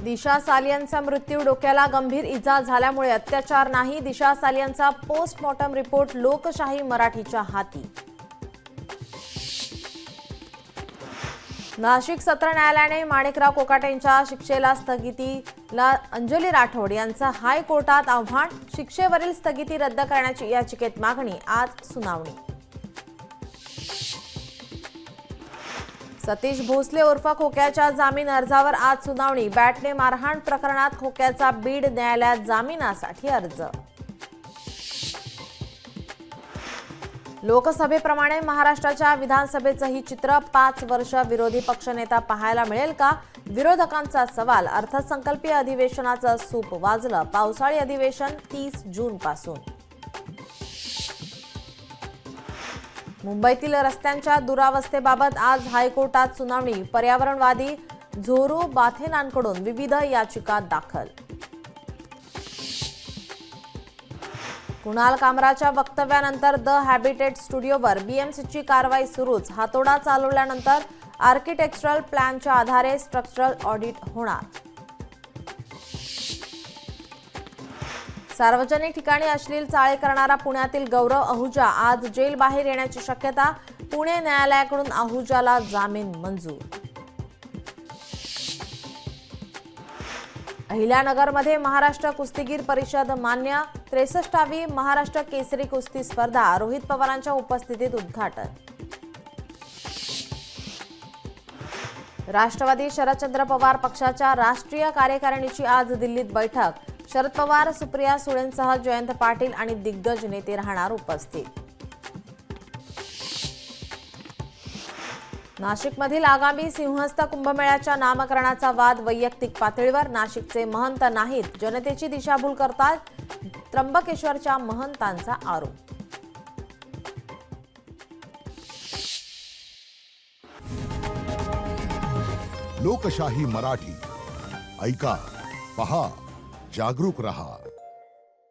दिशा सालियनचा मृत्यू, डोक्याला गंभीर इजा झाल्यामुळे अत्याचार नाही. दिशा सालियनचा पोस्टमॉर्टम रिपोर्ट लोकशाही मराठीच्या हाती. नाशिक सत्र न्यायालयाने माणिकराव कोकाटेंच्या शिक्षेला स्थगितीला अंजली राठोड यांचं हायकोर्टात आव्हान. शिक्षेवरील स्थगिती रद्द करण्याची याचिकेत मागणी. आज सुनावणी. सतीश भोसले उर्फ खोक्याच्या जामीन अर्जावर आज सुनावणी. बॅटने मारहाण प्रकरणात खोक्याचा बीड न्यायालयात जामिनासाठी अर्ज. लोकसभेप्रमाणे महाराष्ट्राच्या विधानसभेचंही चित्र. 5 वर्ष विरोधी पक्षनेता पाहायला मिळेल का? विरोधकांचा सवाल. अर्थसंकल्पीय अधिवेशनाचं सूप वाजलं. पावसाळी अधिवेशन 30 जून पासून. मुंबईतील रस्त्यांच्या दुरावस्थेबाबत आज हायकोर्टात सुनावणी. पर्यावरणवादी झोरू बाथेनांकडून विविध याचिका दाखल. कुणाल कामराच्या वक्तव्यानंतर द हॅबिटेट स्टुडिओवर बीएमसीची कारवाई सुरूच. हातोडा चालवल्यानंतर आर्किटेक्चरल प्लॅनच्या आधारे स्ट्रक्चरल ऑडिट होणार. सार्वजनिक ठिकाणी अश्लील चाळे करणारा पुण्यातील गौरव अहुजा आज जेल बाहेर येण्याची शक्यता. पुणे न्यायालयाकडून अहुजाला जामीन मंजूर. अहिल्यानगरमध्ये महाराष्ट्र कुस्तीगीर परिषद मान्य. 63वी महाराष्ट्र केसरी कुस्ती स्पर्धा रोहित पवारांच्या उपस्थितीत उद्घाटन. राष्ट्रवादी शरदचंद्र पवार पक्षाच्या राष्ट्रीय कार्यकारिणीची आज दिल्लीत बैठक. शरद पवार, सुप्रिया सुळेंसह जयंत पाटील आणि दिग्गज नेते राहणार उपस्थित. नाशिकमधील आगामी सिंहस्थ कुंभमेळ्याच्या नामकरणाचा वाद वैयक्तिक पातळीवर. नाशिकचे महंत नाहीत, जनतेची दिशाभूल करतात, त्र्यंबकेश्वरच्या महंतांचा आरोप. लोकशाही मराठी ऐका, पहा, जागरूक रहा.